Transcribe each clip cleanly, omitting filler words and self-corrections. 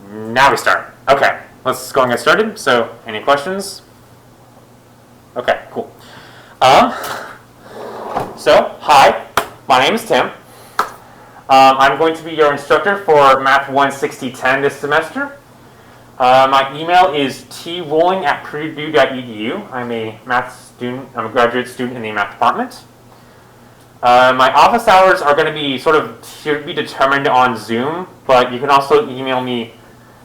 Now we start. Okay, let's go and get started. So, any questions? Okay, cool. Hi, my name is Tim. I'm going to be your instructor for Math 16010 this semester. My email is trolling@purdue.edu. I'm a math student. I'm a graduate student in the math department. My office hours are going to be should be determined on Zoom, but you can also email me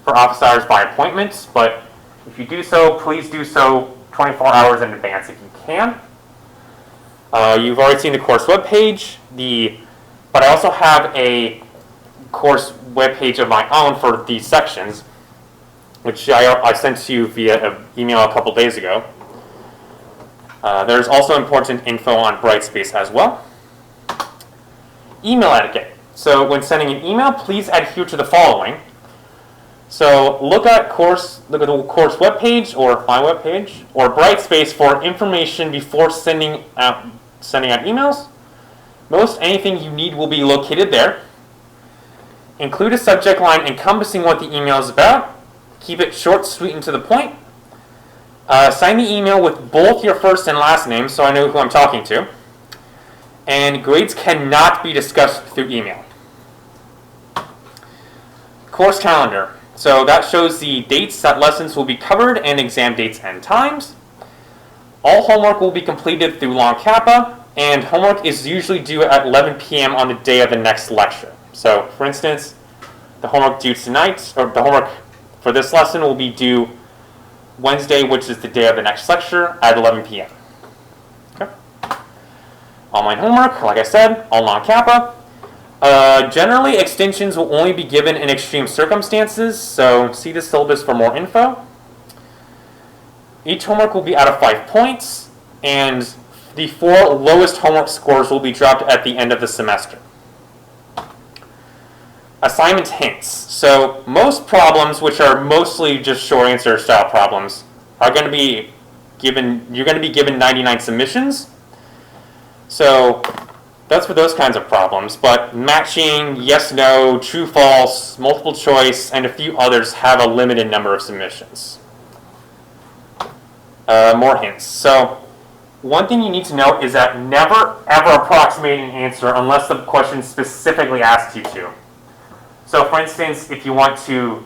for office hours by appointment. But if you do so, please do so 24 hours in advance if you can. You've already seen the course webpage, but I also have a course webpage of my own for these sections, which I sent to you via email a couple days ago. There's also important info on Brightspace as well. Email etiquette. So when sending an email, please adhere to the following. So look at the course webpage or my webpage or Brightspace for information before sending out emails. Most anything you need will be located there. Include a subject line encompassing what the email is about. Keep it short, sweet, and to the point. Sign the email with both your first and last name so I know who I'm talking to. And grades cannot be discussed through email. Course calendar. So that shows the dates that lessons will be covered and exam dates and times. All homework will be completed through Long Kappa, and homework is usually due at 11 p.m. on the day of the next lecture. So, for instance, the homework due tonight, or the homework for this lesson will be due Wednesday, which is the day of the next lecture, at 11 p.m. Okay. Online homework, like I said, all Long Kappa. Generally, extensions will only be given in extreme circumstances, so see the syllabus for more info. Each homework will be out of 5 points, and the 4 lowest homework scores will be dropped at the end of the semester. Assignment hints. So most problems, which are mostly just short answer style problems, are going to be given. You're going to be given 99 submissions. So that's for those kinds of problems. But matching, yes, no, true, false, multiple choice, and a few others have a limited number of submissions. More hints. So one thing you need to know is that never ever approximate an answer unless the question specifically asks you to. So for instance, if you want to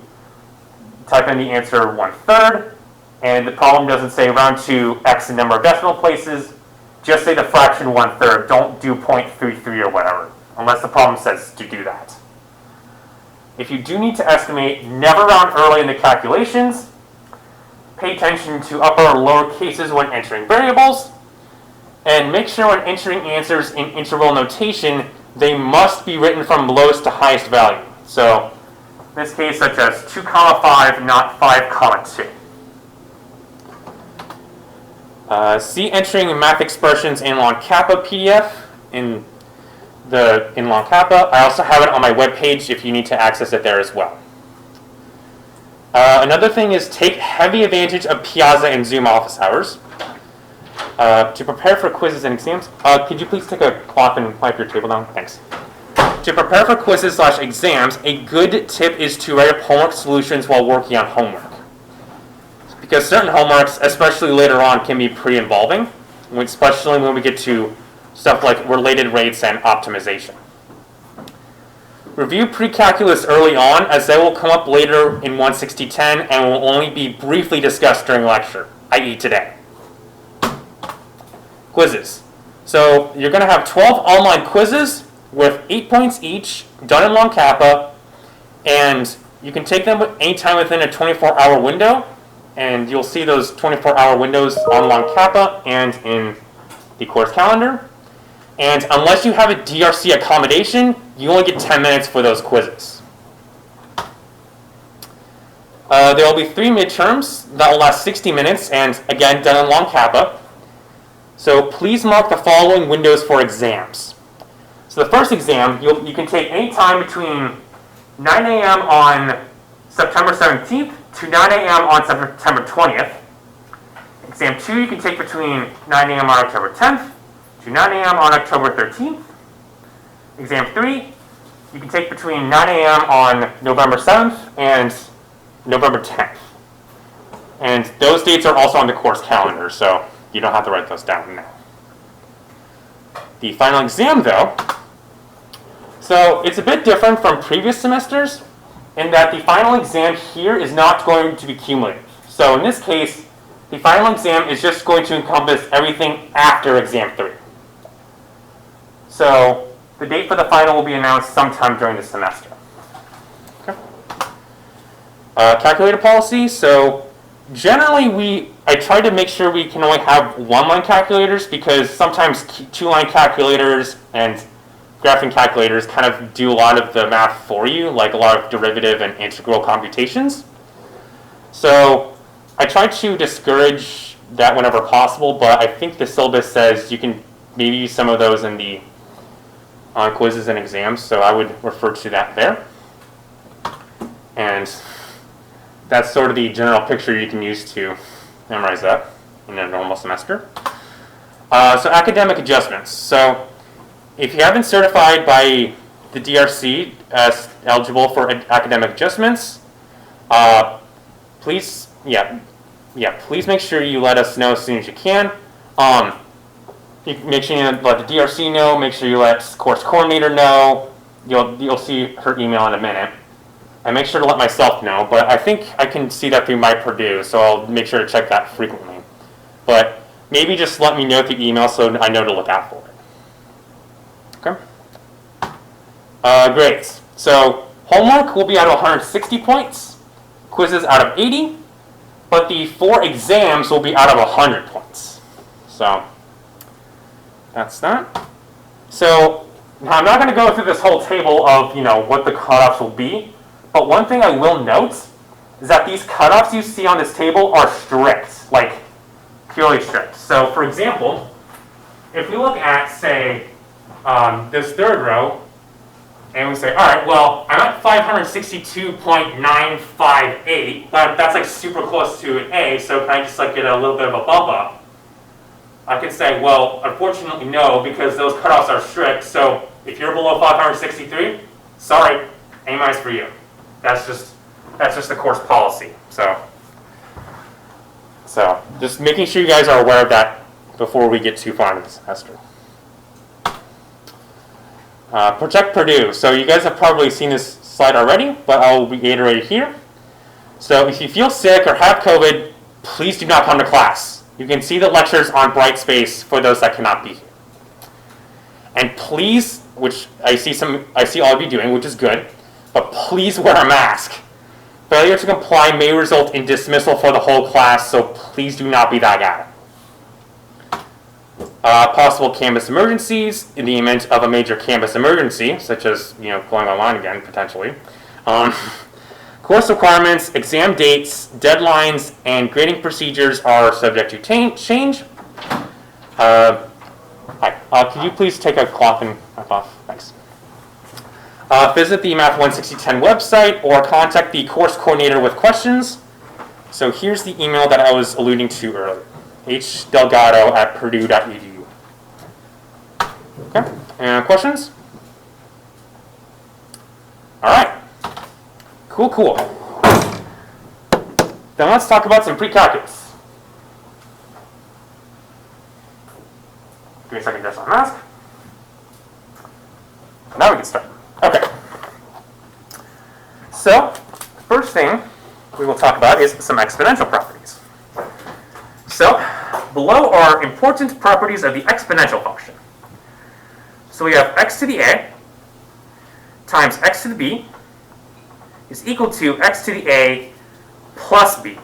type in the answer 1/3 and the problem doesn't say round to X number of decimal places, just say the fraction 1/3. Don't do 0.33 or whatever, unless the problem says to do that. If you do need to estimate, never round early in the calculations. Pay attention to upper or lower cases when entering variables. And make sure when entering answers in interval notation, they must be written from lowest to highest value. So in this case, such as 2,5, not 5,2. See entering math expressions in Long Kappa PDF in Long Kappa. I also have it on my webpage if you need to access it there as well. Another thing is take heavy advantage of Piazza and Zoom office hours. To prepare for quizzes and exams, could you please take a cloth and wipe your table down? Thanks. To prepare for quizzes/exams, a good tip is to write up homework solutions while working on homework. Because certain homeworks, especially later on, can be pretty involving, especially when we get to stuff like related rates and optimization. Review pre-calculus early on, as they will come up later in 16010 and will only be briefly discussed during lecture, i.e. today. Quizzes. So you're going to have 12 online quizzes with 8 points each, done in Long Kappa, and you can take them anytime within a 24-hour window, and you'll see those 24-hour windows on Long Kappa and in the course calendar. And unless you have a DRC accommodation, you only get 10 minutes for those quizzes. There will be 3 midterms that will last 60 minutes, and again, done in Long Kappa. So please mark the following windows for exams. So the first exam, you can take any time between 9 a.m. on September 17th to 9 a.m. on September 20th. Exam 2 you can take between 9 a.m. on October 10th to 9 a.m. on October 13th. Exam 3 you can take between 9 a.m. on November 7th and November 10th. And those dates are also on the course calendar, so you don't have to write those down now. The final exam, though, so it's a bit different from previous semesters in that the final exam here is not going to be cumulative. So in this case, the final exam is just going to encompass everything after exam 3. So the date for the final will be announced sometime during the semester. Okay. Calculator policy. So generally, I try to make sure we can only have one-line calculators because sometimes two-line calculators and graphing calculators kind of do a lot of the math for you, like a lot of derivative and integral computations. So I try to discourage that whenever possible, but I think the syllabus says you can maybe use some of those in the quizzes and exams, so I would refer to that there. And that's sort of the general picture you can use to memorize that in a normal semester. So academic adjustments. So if you have been certified by the DRC as eligible for academic adjustments, please make sure you let us know as soon as you can. You make sure you let the DRC know. Make sure you let course coordinator know. You'll see her email in a minute. And make sure to let myself know. But I think I can see that through my Purdue, so I'll make sure to check that frequently. But maybe just let me know through email so I know to look out for it. Okay. Grades. So homework will be out of 160 points. Quizzes out of 80. But the 4 exams will be out of 100 points. So that's that. So now I'm not going to go through this whole table of what the cutoffs will be. But one thing I will note is that these cutoffs you see on this table are strict, like purely strict. So for example, if we look at, say, this third row, and we say, all right, well, I'm at 562.958, but that's like super close to an A, so can I just like get a little bit of a bump up? I can say, well, unfortunately no, because those cutoffs are strict, so if you're below 563, sorry, A minus for you. That's just the course policy. So just making sure you guys are aware of that before we get too far into the semester. Protect Purdue. So you guys have probably seen this slide already, but I'll reiterate it here. So if you feel sick or have COVID, please do not come to class. You can see the lectures on Brightspace for those that cannot be here. And please, which I see all of you doing, which is good, but please wear a mask. Failure to comply may result in dismissal for the whole class, so please do not be that guy. Possible campus emergencies in the event of a major campus emergency, such as going online again potentially. Course requirements, exam dates, deadlines, and grading procedures are subject to change. Could you please take a cloth and wipe off? Thanks. Visit the Math 16010 website or contact the course coordinator with questions. So here's the email that I was alluding to earlier, hdelgado@purdue.edu. Okay, any questions? All right, cool. Then let's talk about some pre-calculus. Give me a second, just on mask. Now we can start. Okay. So, first thing we will talk about is some exponential properties. So, below are important properties of the exponential function. So we have x to the a times x to the b is equal to x to the a plus b.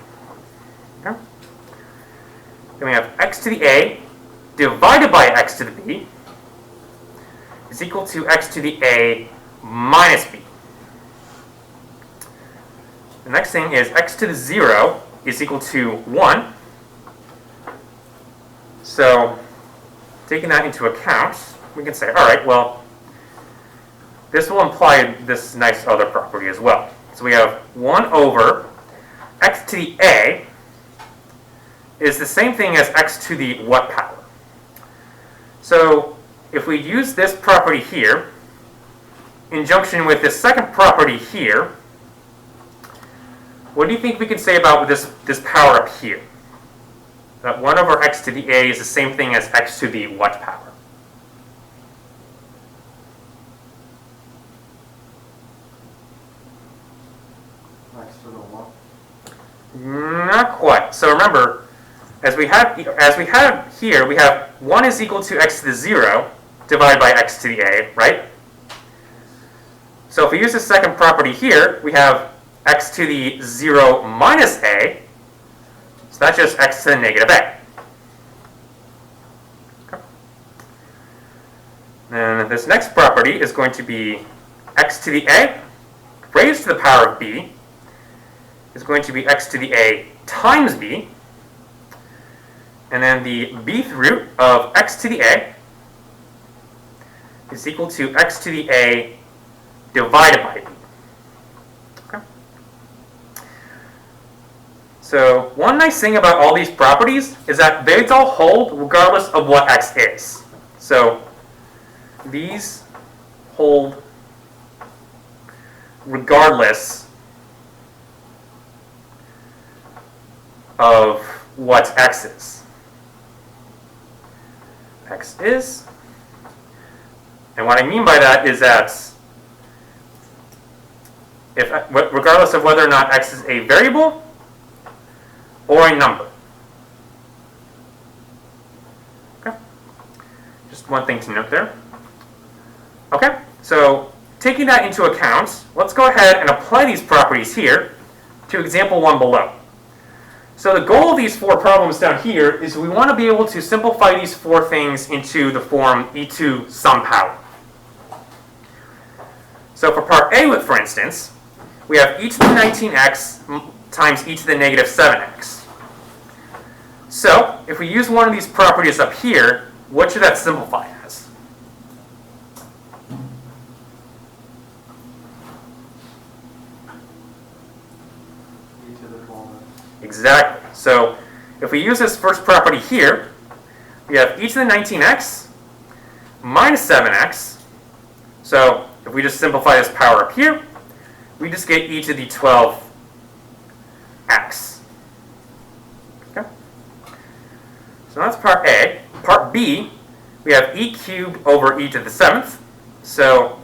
Okay. Then we have x to the a divided by x to the b is equal to x to the a minus b. The next thing is x to the 0 is equal to 1. So taking that into account, we can say, all right, well, this will imply this nice other property as well. So we have 1 over x to the a is the same thing as x to the what power? So if we use this property here, in junction with this second property here, what do you think we could say about this power up here? That 1 over x to the a is the same thing as x to the what power? X to the what? Not quite. So remember, as we have here, we have 1 is equal to x to the 0 divided by x to the a, right? So if we use the second property here, we have x to the 0 minus a, so that's just x to the negative a. Okay. And this next property is going to be x to the a raised to the power of b is going to be x to the a times b, and then the bth root of x to the a is equal to x to the a divided by b. Okay. So one nice thing about all these properties is that they all hold regardless of what x is. So these hold regardless of what x is. X is, and what I mean by that is that regardless of whether or not x is a variable or a number. Okay. Just one thing to note there. Okay, so taking that into account, let's go ahead and apply these properties here to example 1 below. So the goal of these 4 problems down here is we want to be able to simplify these 4 things into the form e to some power. So for part A, for instance, we have e to the 19x times e to the negative 7x. So if we use one of these properties up here, what should that simplify as? E to the 12x. Exactly. So if we use this first property here, we have e to the 19x minus 7x. So if we just simplify this power up here, we just get e to the 12x. Okay. So that's part A. Part B, we have e cubed over e to the 7th. So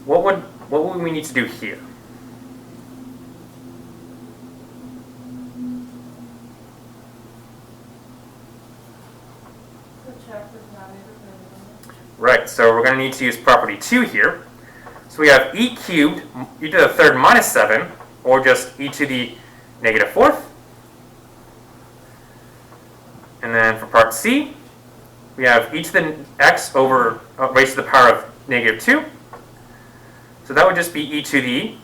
what would we need to do here? Right, so we're going to need to use property 2 here. So we have e cubed, e to the 3rd minus 7, or just e to the negative 4th. And then for part C, we have e to the x over raised to the power of negative 2. So that would just be e to the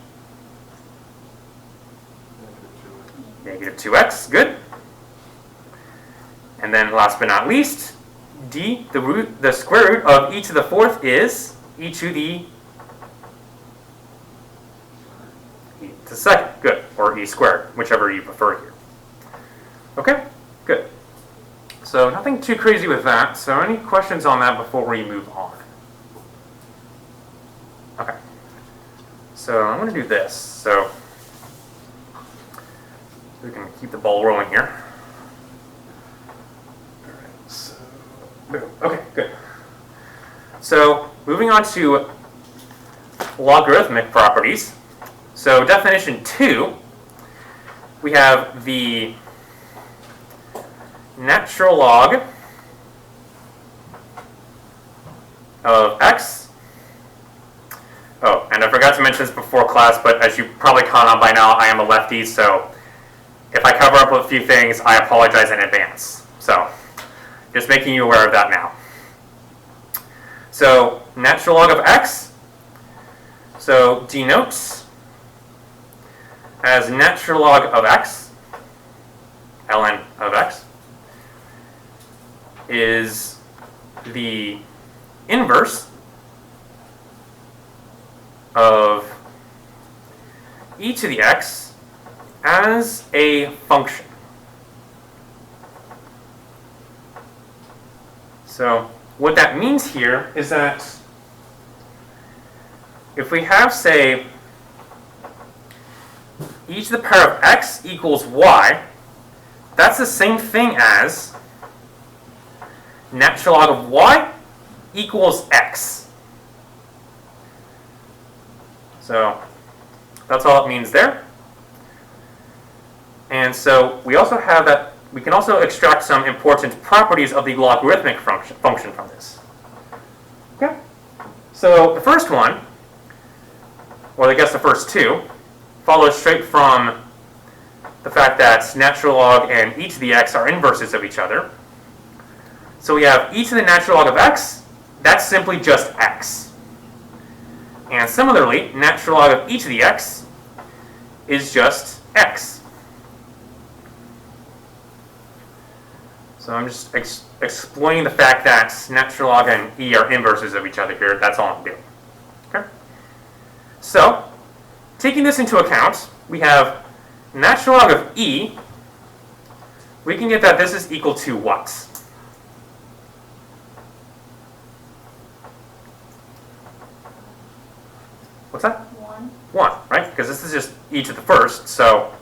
negative 2x, good. And then last but not least, d, the square root of e to the 4th is e to the e to the 2nd, good, or e squared, whichever you prefer here. Okay, good. So nothing too crazy with that. So any questions on that before we move on? Okay. So I'm going to do this. So we can keep the ball rolling here. Boom. Okay, good. So moving on to logarithmic properties. So definition 2, we have the natural log of x. Oh, and I forgot to mention this before class, but as you probably caught on by now, I am a lefty, so if I cover up a few things, I apologize in advance. So just making you aware of that now. So natural log of x, so denotes as natural log of x, ln of x, is the inverse of e to the x as a function. So what that means here is that if we have, say, e to the power of x equals y, that's the same thing as natural log of y equals x. So that's all it means there. And so we also have that, we can also extract some important properties of the logarithmic function from this. Okay? So the first one, or I guess the first two, follows straight from the fact that natural log and e to the x are inverses of each other. So we have e to the natural log of x, that's simply just x. And similarly, natural log of e to the x is just x. So I'm just explaining the fact that natural log and e are inverses of each other here. That's all I'm doing. Okay? So, taking this into account, we have natural log of e. We can get that this is equal to what? What's that? 1. 1, right? Because this is just e to the first, so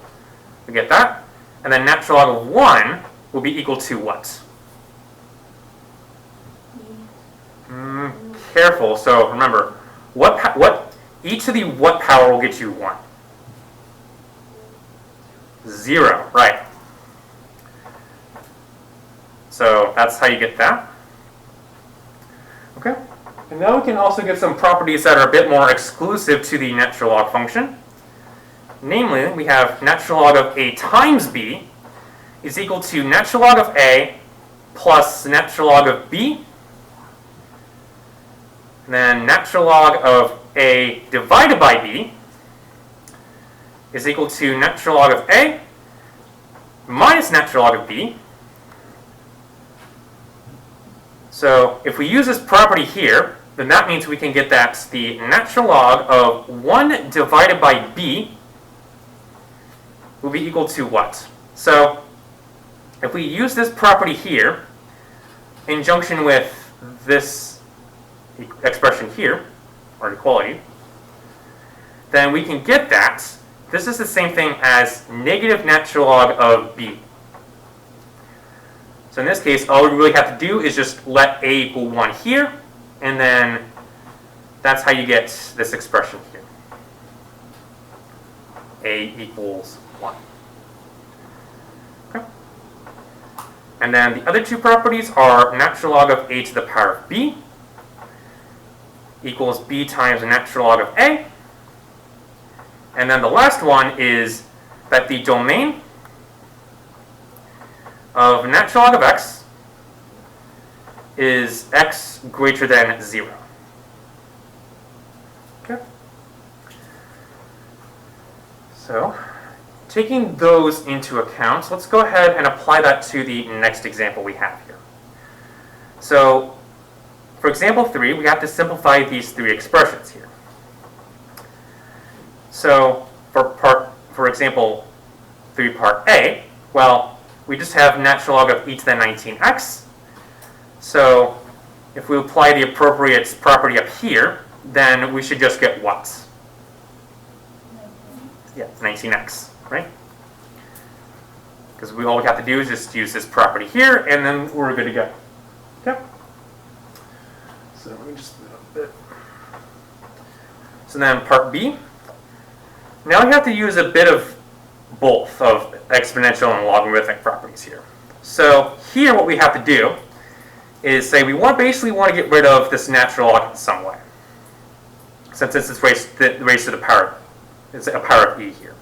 we get that. And then natural log of 1 will be equal to what? Careful. So remember, what e to the what power will get you 1? 0, right? So that's how you get that. Okay. And now we can also get some properties that are a bit more exclusive to the natural log function. Namely, we have natural log of a times b is equal to natural log of a plus natural log of b. And then natural log of a divided by b is equal to natural log of a minus natural log of b. So if we use this property here, then that means we can get that the natural log of 1 divided by b will be equal to what? So if we use this property here in junction with this expression here, or equality, then we can get that this is the same thing as negative natural log of b. So in this case, all we really have to do is just let a equal 1 here, and then that's how you get this expression here. A equals 1. Okay. And then the other two properties are natural log of a to the power of b equals b times the natural log of a. And then the last one is that the domain of natural log of x is x greater than 0. Okay. So, taking those into account, let's go ahead and apply that to the next example we have here. So, for example 3, we have to simplify these three expressions here. So, for example 3 part A, well, we just have natural log of e to the 19x. So if we apply the appropriate property up here, then we should just get what? Yeah, 19x, right? Because all we have to do is just use this property here, and then we're good to go. Okay? So let me just move a bit. So then part B. Now we have to use a bit of both of exponential and logarithmic properties here. So here what we have to do is say we basically want to get rid of this natural log in some way. Since this is raised to the power, it's a power of e here.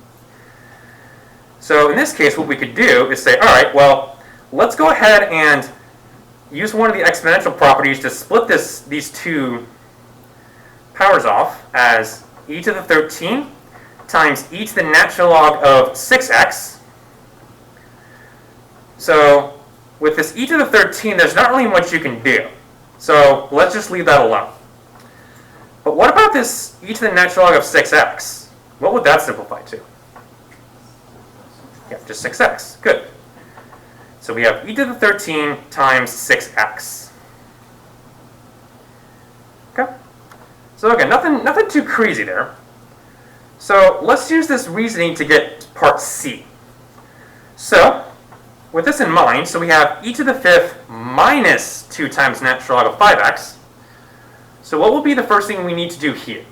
So in this case what we could do is say, alright, well, let's go ahead and use one of the exponential properties to split these two powers off as e to the 13 times e to the natural log of 6x. So with this e to the 13, there's not really much you can do. So let's just leave that alone. But what about this e to the natural log of 6x? What would that simplify to? Yeah, just 6x. Good. So we have e to the 13 times 6x. Okay. So again, nothing too crazy there. So let's use this reasoning to get part C. So with this in mind, so we have e to the fifth minus 2 times natural log of 5x. So what will be the first thing we need to do here?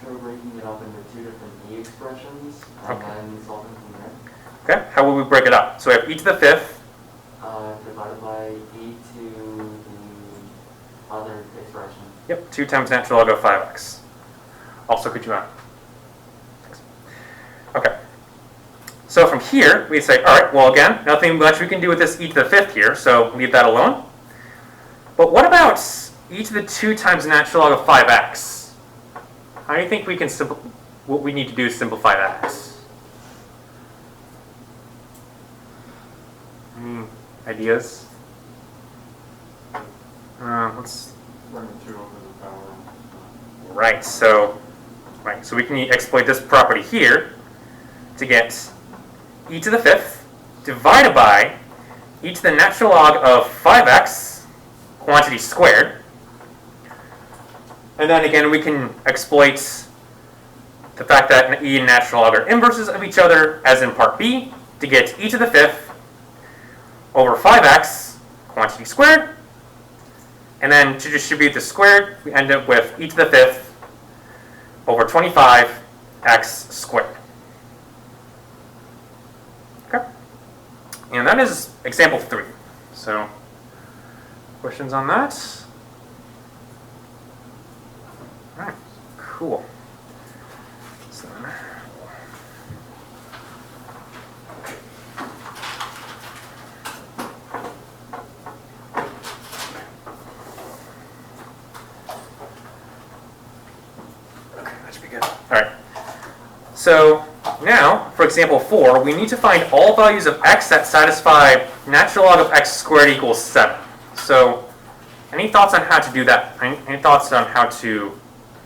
You're breaking it up into 2 different e expressions, and Okay. then solving from there. Okay, how will we break it up? So we have e to the fifth. Divided by e to the other expression. Yep, 2 times natural log of 5x. Also, could you add? Okay. So from here, we say, all right, well, again, nothing much we can do with this e to the fifth here, so leave that alone. But what about e to the 2 times natural log of 5x? How do you think we can what we need to do is simplify that? Any ideas? Let's. Run it 2 over the power. Right. So we can exploit this property here to get e to the fifth divided by e to the natural log of 5x quantity squared. And then again, we can exploit the fact that e and natural log are inverses of each other, as in part B, to get e to the fifth over 5x quantity squared. And then to distribute the squared, we end up with e to the fifth over 25x squared. Okay. And that is example 3. So, questions on that? All right, cool. So, okay, that should be good. All right. So now, for example 4, we need to find all values of x that satisfy natural log of x squared equals 7. So, any thoughts on how to do that? Any thoughts on how to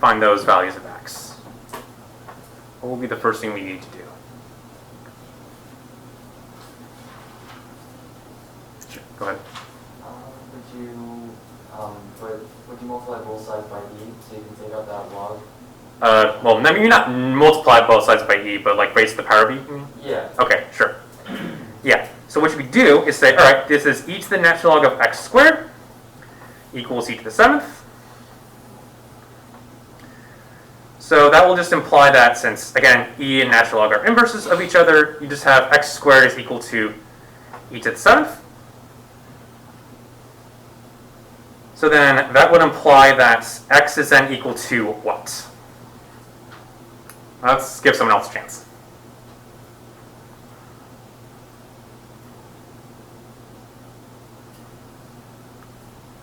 find those values of x? What will be the first thing we need to do? Sure, go ahead. Would you multiply both sides by e so you can take out that log? Well, I mean, you're not multiply both sides by e, but like raise to the power of e, you mean? Yeah. Okay, sure. Yeah, so what we do is say, all right, this is e to the natural log of x squared equals e to the 7th. So that will just imply that since, again, e and natural log are inverses of each other, you just have x squared is equal to e to the 7th. So then that would imply that x is then equal to what? Let's give someone else a chance.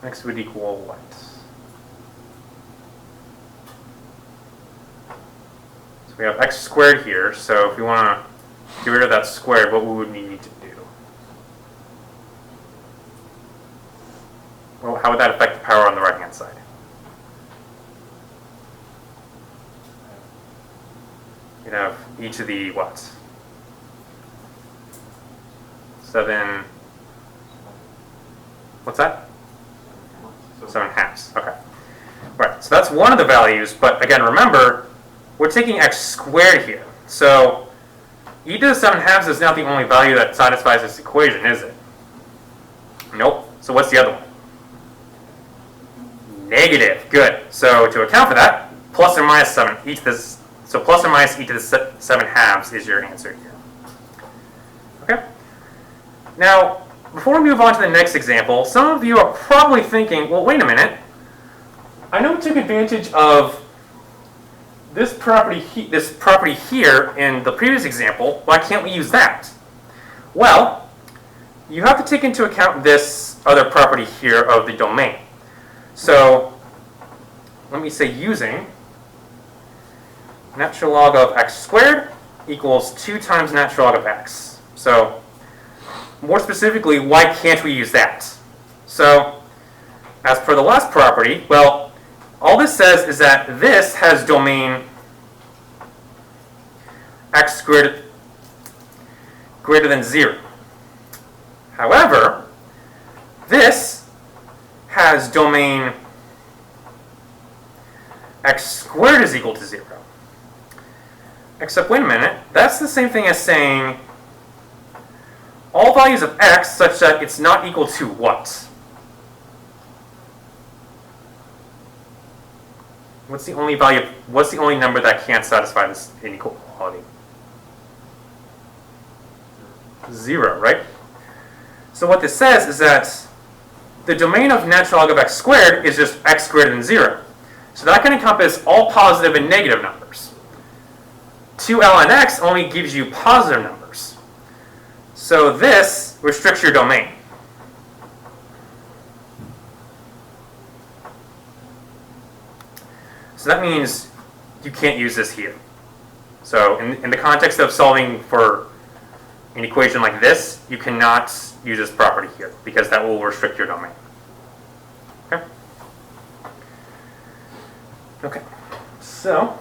X would equal what? So we have x squared here, so if we want to get rid of that squared, what would we need to do? Well, how would that affect the power on the right-hand side? You'd have e to the what? 7. What's that? 7 halves. Okay. Right. So that's one of the values, but again, remember, we're taking x squared here. So e to the 7 halves is not the only value that satisfies this equation, is it? Nope. So what's the other one? Negative. Good. So to account for that, plus or minus 7 e to this. So plus or minus e to the 7 halves is your answer here. Okay. Now, before we move on to the next example, some of you are probably thinking, well, wait a minute. I know we took advantage of this property here in the previous example. Why can't we use that? Well, you have to take into account this other property here of the domain. So let me say using natural log of x squared equals 2 times natural log of x. So more specifically, why can't we use that? So as per the last property, well, all this says is that this has domain x greater than 0. However, this has domain x squared is equal to 0. Except, wait a minute, that's the same thing as saying all values of x such that it's not equal to what? What's the only number that can't satisfy this inequality? 0, right? So what this says is that the domain of natural log of x squared is just x greater than 0. So that can encompass all positive and negative numbers. 2ln x only gives you positive numbers. So this restricts your domain. So that means you can't use this here. So in the context of solving for an equation like this, you cannot use this property here because that will restrict your domain. Okay? Okay. So,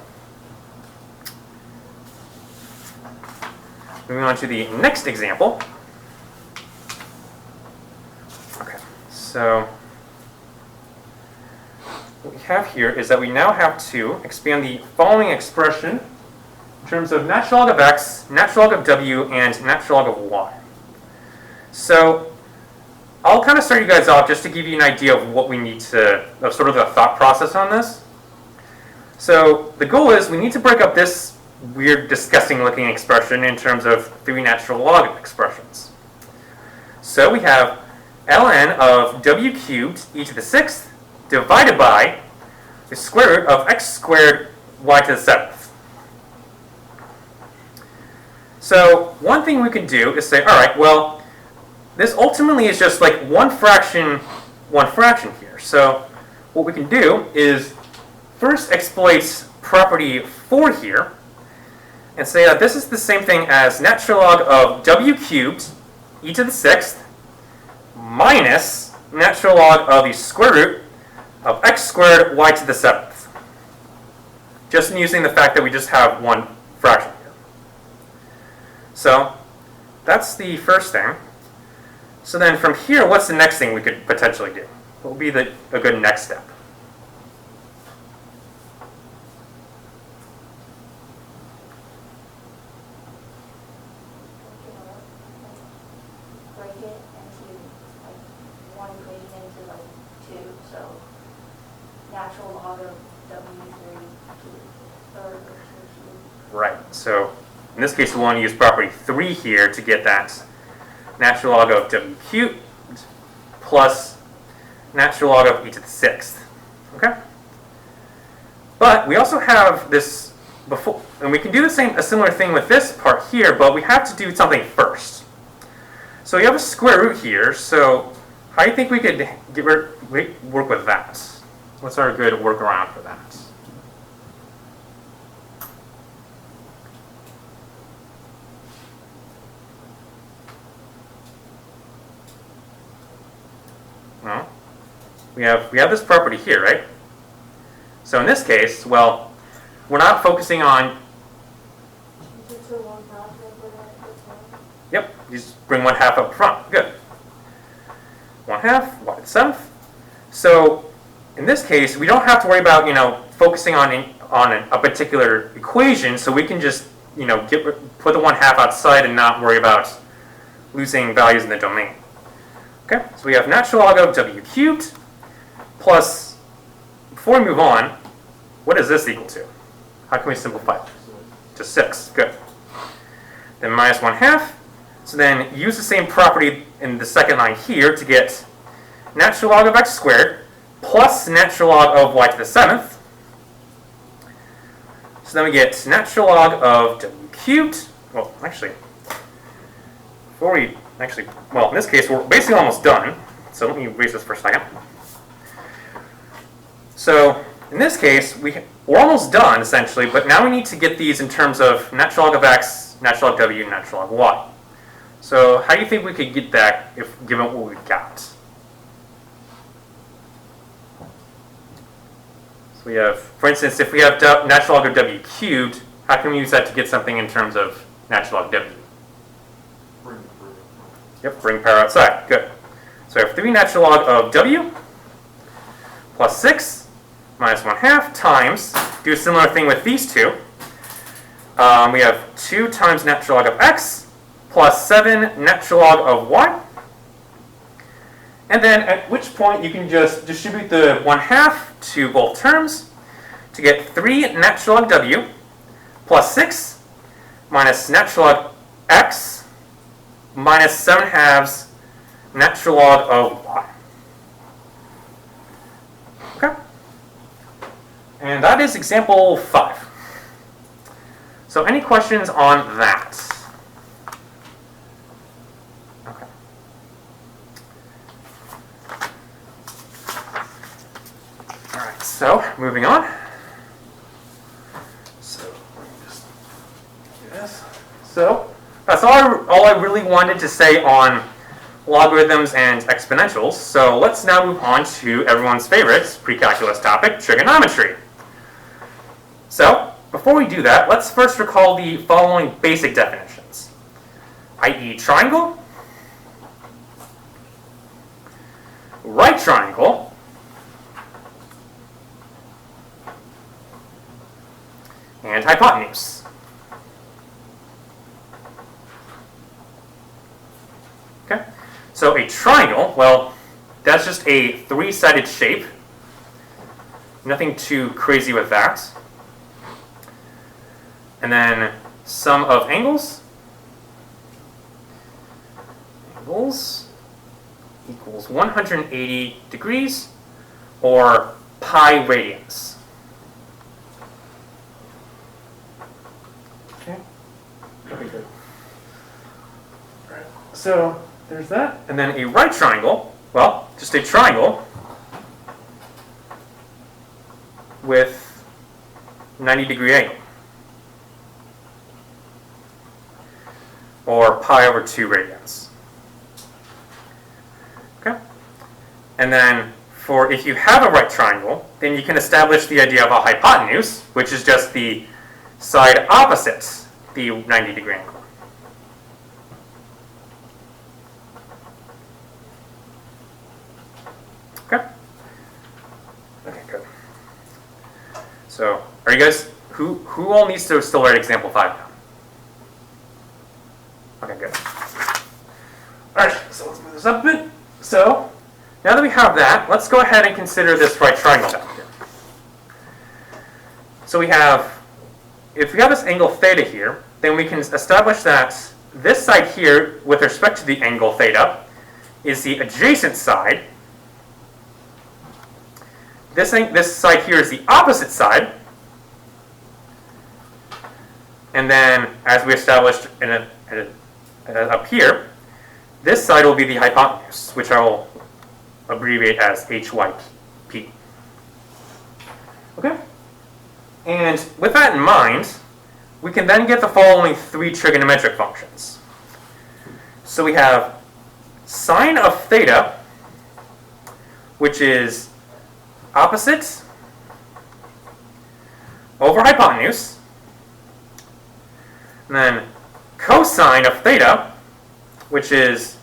moving on to the next example. Okay. So, what we have here is that we now have to expand the following expression in terms of natural log of x, natural log of w, and natural log of y. So I'll kind of start you guys off just to give you an idea of what we need to, of sort of the thought process on this. So the goal is we need to break up this weird, disgusting looking expression in terms of 3 natural log expressions. So we have ln of w cubed e to the 6th divided by the square root of x squared y to the 7th. So one thing we can do is say, all right, well, this ultimately is just like one fraction here. So what we can do is first exploit property 4 here and say that this is the same thing as natural log of w cubed e to the 6th minus natural log of the square root of x squared y to the 7th. Just using the fact that we just have one fraction here. So that's the first thing. So then from here, what's the next thing we could potentially do? What would be a good next step? Break it into like one equation into like 2, so natural log of w3 to the third or 2. Right. So in this case, we want to use property 3 here to get that natural log of w cubed plus natural log of e to the 6th. Okay? But we also have this before, and we can do a similar thing with this part here, but we have to do something first. So we have a square root here, so how do you think we could work with that? What's our good workaround for that? Well, we have this property here, right? So in this case, well, we're not focusing on. Yep, you just bring 1/2 up front. Good. 1/2 y to the 7th. So in this case, we don't have to worry about focusing on a particular equation. So we can just put the 1/2 outside and not worry about losing values in the domain. Okay, so we have natural log of w cubed plus, before we move on, what is this equal to? How can we simplify it? To 6, good. Then minus 1/2, so then use the same property in the second line here to get natural log of x squared plus natural log of y to the 7th. So then we get natural log of w cubed, well, actually, well, in this case, we're basically almost done. So let me erase this for a second. So in this case, we're almost done, essentially, but now we need to get these in terms of natural log of x, natural log of w, and natural log of y. So how do you think we could get that if given what we've got? So we have, for instance, if we have natural log of w cubed, how can we use that to get something in terms of natural log of w? Bring Yep, bring power outside. Good. So I have 3 natural log of w plus 6 minus 1/2 times, do a similar thing with these two. We have 2 times natural log of x plus 7 natural log of y. And then at which point you can just distribute the 1/2 to both terms to get 3 natural log w plus 6 minus natural log x minus 7/2 natural log of y. Okay? And that is example 5. So any questions on that? Okay. All right, so moving on. So let me just do this. So that's all I really wanted to say on logarithms and exponentials. So let's now move on to everyone's favorite pre-calculus topic, trigonometry. So before we do that, let's first recall the following basic definitions, i.e. triangle, right triangle, and hypotenuse. Okay, so a triangle, well, that's just a 3-sided shape. Nothing too crazy with that. And then sum of angles. Angles equals 180 degrees or pi radians. Okay. Okay, good. All right. So there's that. And then a right triangle, well, just a triangle with 90-degree angle. Or pi over 2 radians. Okay? And then for if you have a right triangle, then you can establish the idea of a hypotenuse, which is just the side opposite the 90-degree angle. Okay? Okay, good. So, are you guys, who all needs to still write example 5 now? Okay, good. Alright, so let's move this up a bit. So, now that we have that, let's go ahead and consider this right triangle down here. So we have, if we have this angle theta here, then we can establish that this side here, with respect to the angle theta, is the adjacent side. This side here is the opposite side. And then, as we established up here, this side will be the hypotenuse, which I will abbreviate as HYP. Okay? And with that in mind, we can then get the following 3 trigonometric functions. So we have sine of theta, which is opposite over hypotenuse, and then cosine of theta, which is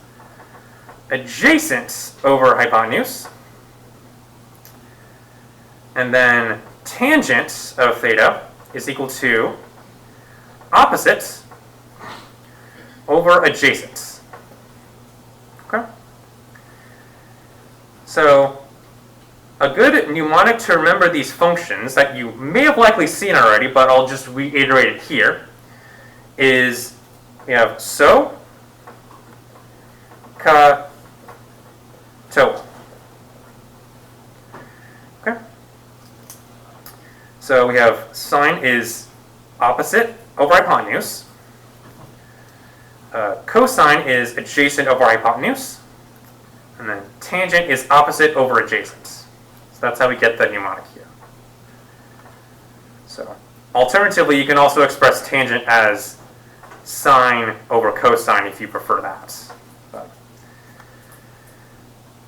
adjacent over hypotenuse, and then tangent of theta is equal to opposite over adjacent. Okay? So a good mnemonic to remember these functions that you may have likely seen already, but I'll just reiterate it here, is we have so, ka, to. Okay? So we have sine is opposite over hypotenuse. Cosine is adjacent over hypotenuse. And then tangent is opposite over adjacent. So that's how we get the mnemonic here. So alternatively, you can also express tangent as sine over cosine if you prefer that. But,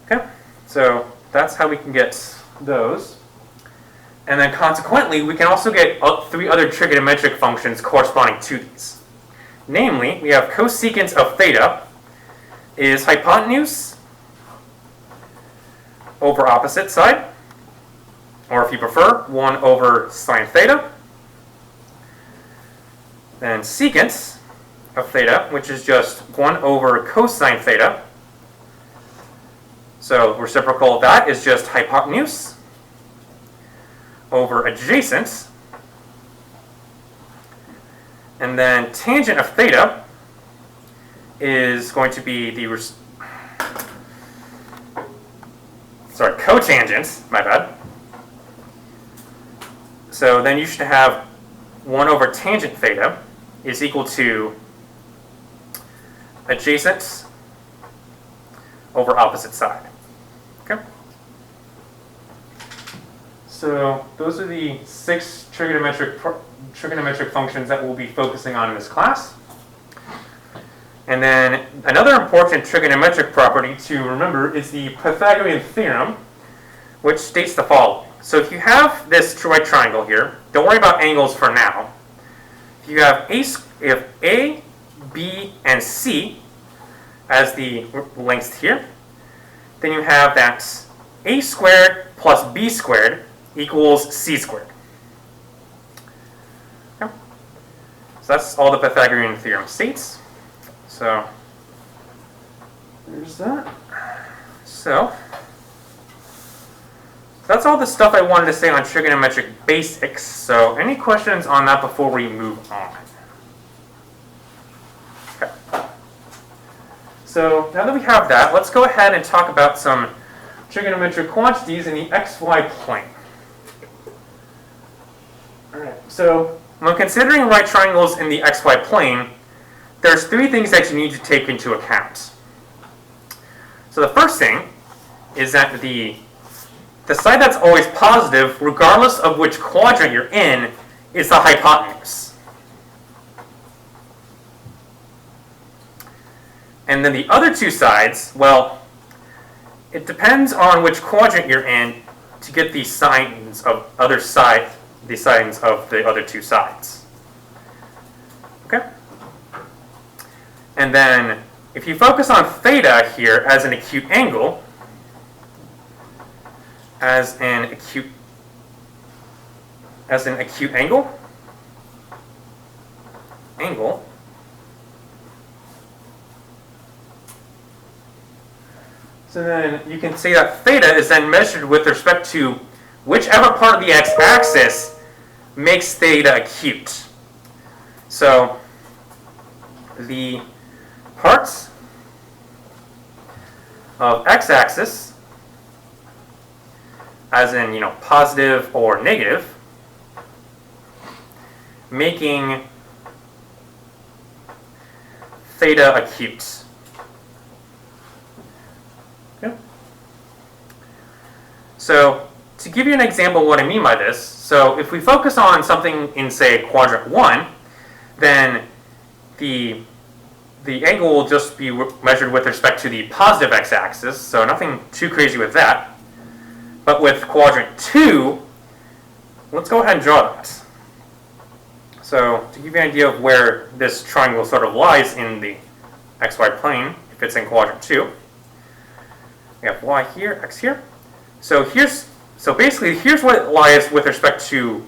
okay, so that's how we can get those. And then consequently, we can also get 3 other trigonometric functions corresponding to these. Namely, we have cosecant of theta is hypotenuse over opposite side. or if you prefer, 1 over sine theta. Then secant of theta, which is just 1 over cosine theta. So reciprocal of that is just hypotenuse over adjacent. And then tangent of theta is going to be the cotangent, my bad. So then you should have 1 over tangent theta is equal to adjacent over opposite side. Okay? So those are the 6 trigonometric functions that we'll be focusing on in this class. And then another important trigonometric property to remember is the Pythagorean Theorem, which states the following. So if you have this right triangle here, don't worry about angles for now. If you have A, B, and C as the lengths here, then you have that A squared plus B squared equals C squared. Okay. So that's all the Pythagorean Theorem states. So there's that. So that's all the stuff I wanted to say on trigonometric basics. So any questions on that before we move on? Okay. So now that we have that, let's go ahead and talk about some trigonometric quantities in the xy plane. Alright, so when considering right triangles in the xy plane, there's 3 things that you need to take into account. So the first thing is that the side that's always positive, regardless of which quadrant you're in, is the hypotenuse. And then the other 2 sides, well, it depends on which quadrant you're in to get the signs of the signs of the other 2 sides. Okay? And then if you focus on theta here as an acute angle, as an acute angle, so then you can say that theta is then measured with respect to whichever part of the x-axis makes theta acute. So the parts of x-axis, as in, positive or negative, making theta acute. Okay. So to give you an example of what I mean by this, so if we focus on something in, say, quadrant 1, then the angle will just be measured with respect to the positive x-axis, so nothing too crazy with that. But with quadrant 2, let's go ahead and draw that. So to give you an idea of where this triangle sort of lies in the xy plane, if it's in quadrant 2, we have y here, x here. So basically here's what it lies with respect to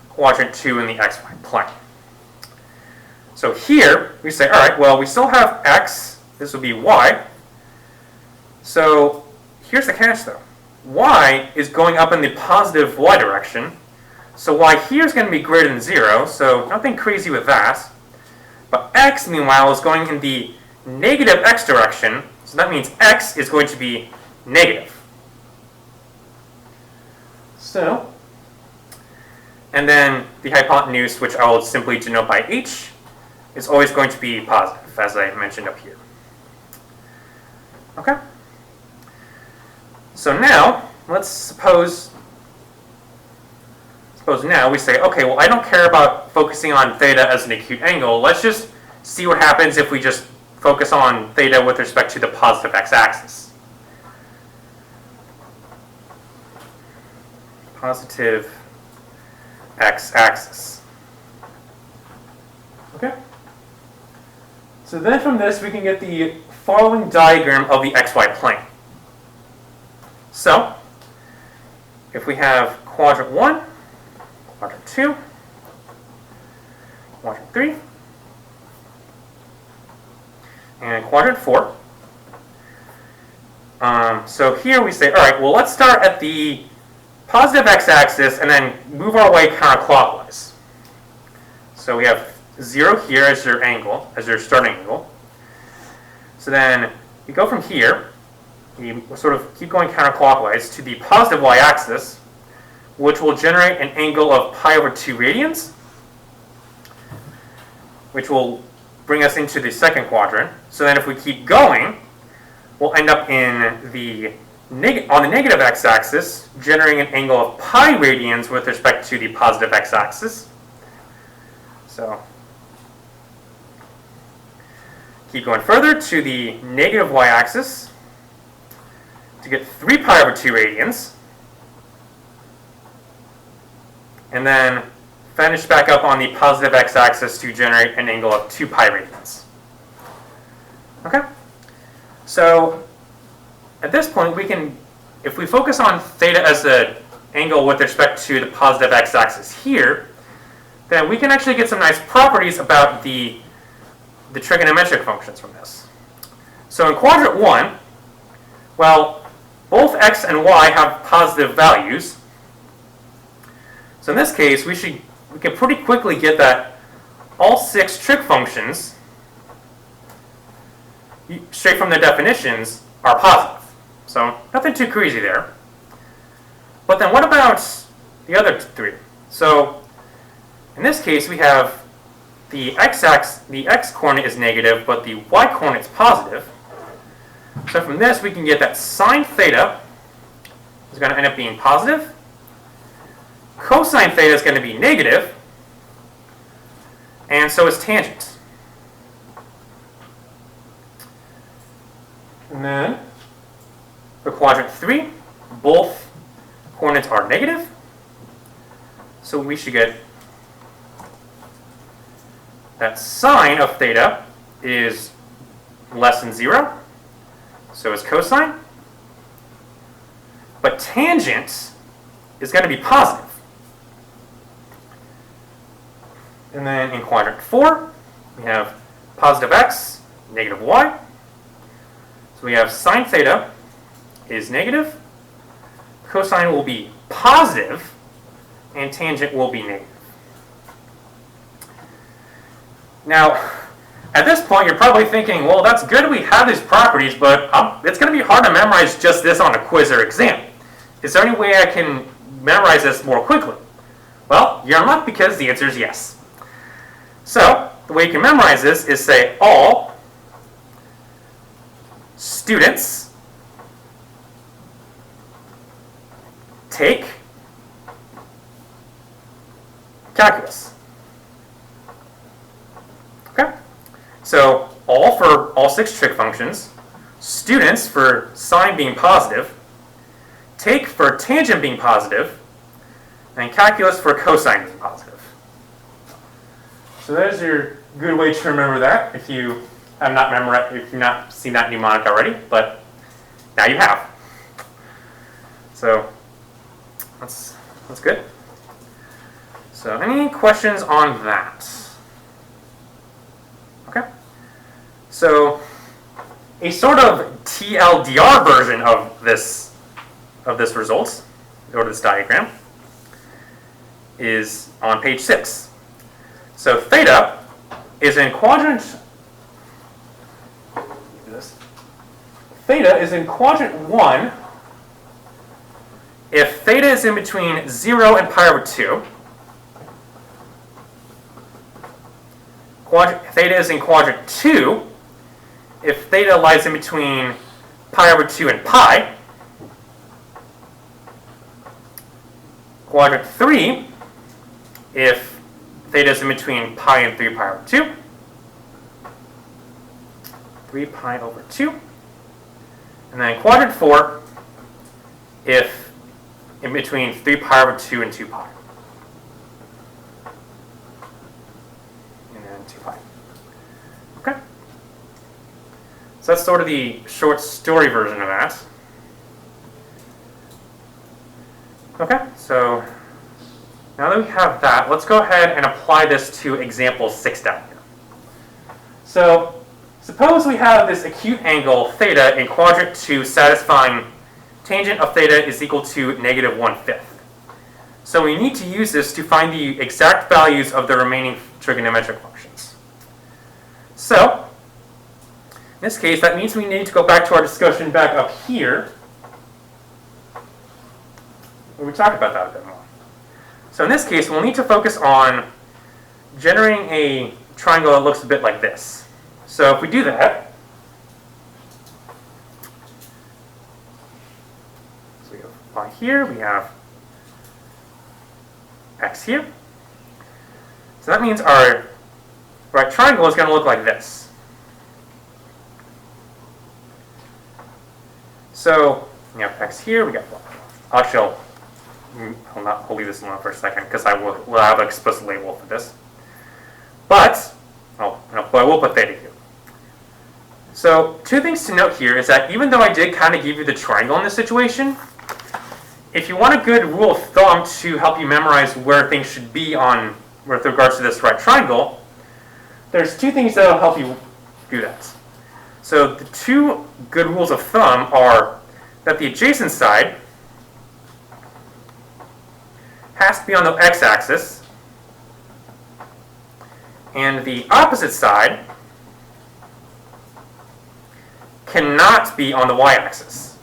quadrant 2 in the xy plane. So here, we say, all right, well, we still have x. This will be y. So here's the catch, though. Y is going up in the positive y direction. So y here is going to be greater than 0, so nothing crazy with that. But x, meanwhile, is going in the negative x direction. So that means x is going to be negative. So, and then the hypotenuse, which I will simply denote by h, is always going to be positive, as I mentioned up here. Okay? So now, let's suppose now we say, okay, well, I don't care about focusing on theta as an acute angle. Let's just see what happens if we just focus on theta with respect to the positive x-axis. Positive x-axis. Okay? So then from this, we can get the following diagram of the xy plane. So, if we have quadrant 1, quadrant 2, quadrant 3, and quadrant 4. So here we say, all right, well, let's start at the positive x-axis and then move our way counterclockwise. So we have 0 here as your angle, as your starting angle. So then we go from here, we sort of keep going counterclockwise to the positive y-axis, which will generate an angle of pi over 2 radians, which will bring us into the second quadrant. So then if we keep going, we'll end up in on the negative x-axis, generating an angle of pi radians with respect to the positive x-axis. So keep going further to the negative y-axis to get 3 pi over 2 radians. And then finish back up on the positive x-axis to generate an angle of 2 pi radians. Okay? So at this point, we can, if we focus on theta as the angle with respect to the positive x-axis here, then we can actually get some nice properties about the trigonometric functions from this. So in quadrant 1, well, both x and y have positive values. So in this case, we can pretty quickly get that all 6 trig functions, straight from their definitions, are positive. So nothing too crazy there. But then what about the other 3? So in this case, we have the x coordinate is negative, but the y coordinate is positive. So from this, we can get that sine theta is going to end up being positive. Cosine theta is going to be negative, and so is tangent. And then for quadrant 3, both coordinates are negative, so we should get that sine of theta is less than 0, so is cosine. But tangent is going to be positive. And then in quadrant 4, we have positive x, negative y. So we have sine theta is negative, cosine will be positive, and tangent will be negative. Now, at this point, you're probably thinking, well, that's good we have these properties, but it's going to be hard to memorize just this on a quiz or exam. Is there any way I can memorize this more quickly? Well, you're in luck because the answer is yes. So, the way you can memorize this is say all students take calculus. Okay? So, all for all 6 trig functions, students for sine being positive, take for tangent being positive, and calculus for cosine being positive. So there's your good way to remember that if you have not memorized, if you've not seen that mnemonic already, but now you have. So that's good. So any questions on that? Okay. So a sort of TLDR version of this result, or this diagram, is on page 6. So theta is in quadrant. Theta is in quadrant 1 if theta is in between 0 and pi over 2. Theta is in quadrant 2 if theta lies in between pi over 2 and pi. Quadrant 3 if theta is in between pi and 3 pi over 2. 3 pi over 2. And then quadrant 4 if in between 3 pi over 2 and 2 pi. And then 2 pi. Okay? So that's sort of the short story version of that. Okay, so now that we have that, let's go ahead and apply this to example 6 down here. So suppose we have this acute angle theta in quadrant 2 satisfying tangent of theta is equal to negative 1/5. So we need to use this to find the exact values of the remaining trigonometric functions. So in this case, that means we need to go back to our discussion back up here, where we talked about that a bit more. So in this case, we'll need to focus on generating a triangle that looks a bit like this. So if we do that, so we have y here, we have x here. So that means our right triangle is going to look like this. So we have x here, we got y. Actually, I'll leave this alone for a second because we'll have an explicit label for this. But I will put theta here. So two things to note here is that even though I did kind of give you the triangle in this situation, if you want a good rule of thumb to help you memorize where things should be on with regards to this right triangle, there's two things that will help you do that. So the two good rules of thumb are that the adjacent side has to be on the x-axis, and the opposite side cannot be on the y-axis.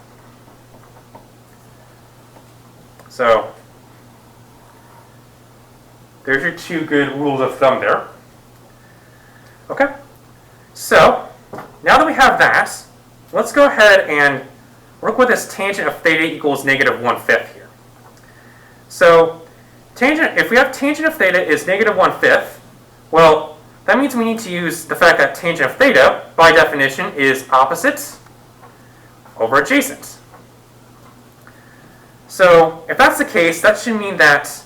So there's your two good rules of thumb there. Okay, so now that we have that, let's go ahead and work with this tangent of theta equals negative 1/5 here. So if we have tangent of theta is negative 1/5, well, that means we need to use the fact that tangent of theta, by definition, is opposite over adjacent. So if that's the case, that should mean that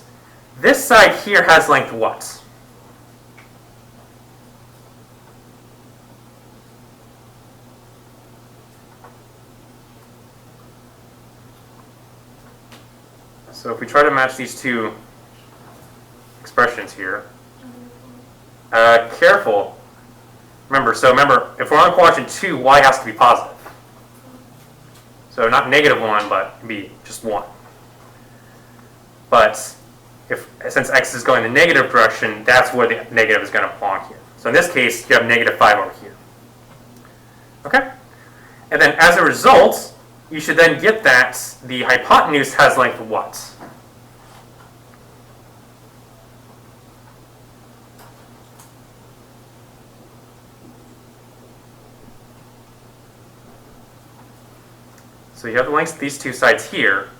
this side here has length what? So if we try to match these two expressions here, careful. Remember, if we're on quadrant 2, y has to be positive. So not negative 1, but it'd be just 1. But since x is going the negative direction, that's where the negative is going to belong here. So in this case, you have negative 5 over here. Okay? And then as a result, you should then get that the hypotenuse has length what? So you have the lengths of these two sides here.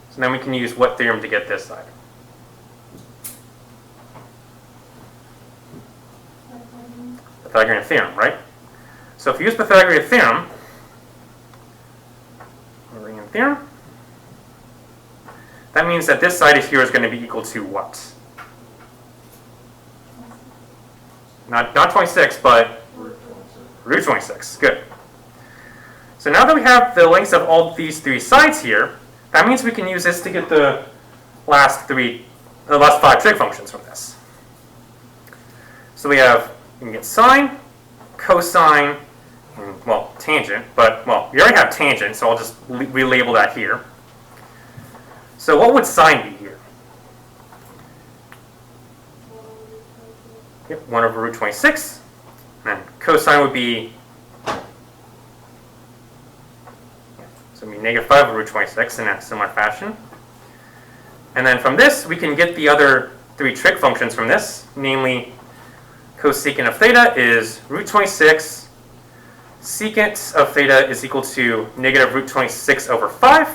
So then we can use what theorem to get this side? Pythagorean Theorem, right? So if you use Pythagorean Theorem, that means that this side here is going to be equal to what? Not 26, but root 26. Good. So now that we have the lengths of all these three sides here, that means we can use this to get the last 5 trig functions from this. So we can get sine, cosine, and, well, tangent, but, well, we already have tangent, so I'll just relabel that here. So what would sine be here? Yep, 1 over root 26. And then cosine would be, so it would be negative 5 over root 26 in that similar fashion. And then from this, we can get the other 3 trig functions from this, namely cosecant of theta is root 26, secant of theta is equal to negative root 26 over 5,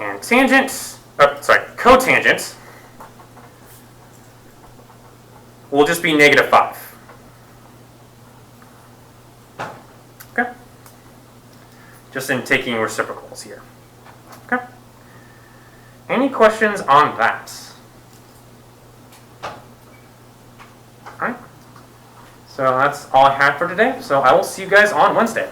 and cotangent will just be negative 5. Okay? Just in taking reciprocals here. Okay? Any questions on that? Alright. So that's all I have for today. So I will see you guys on Wednesday.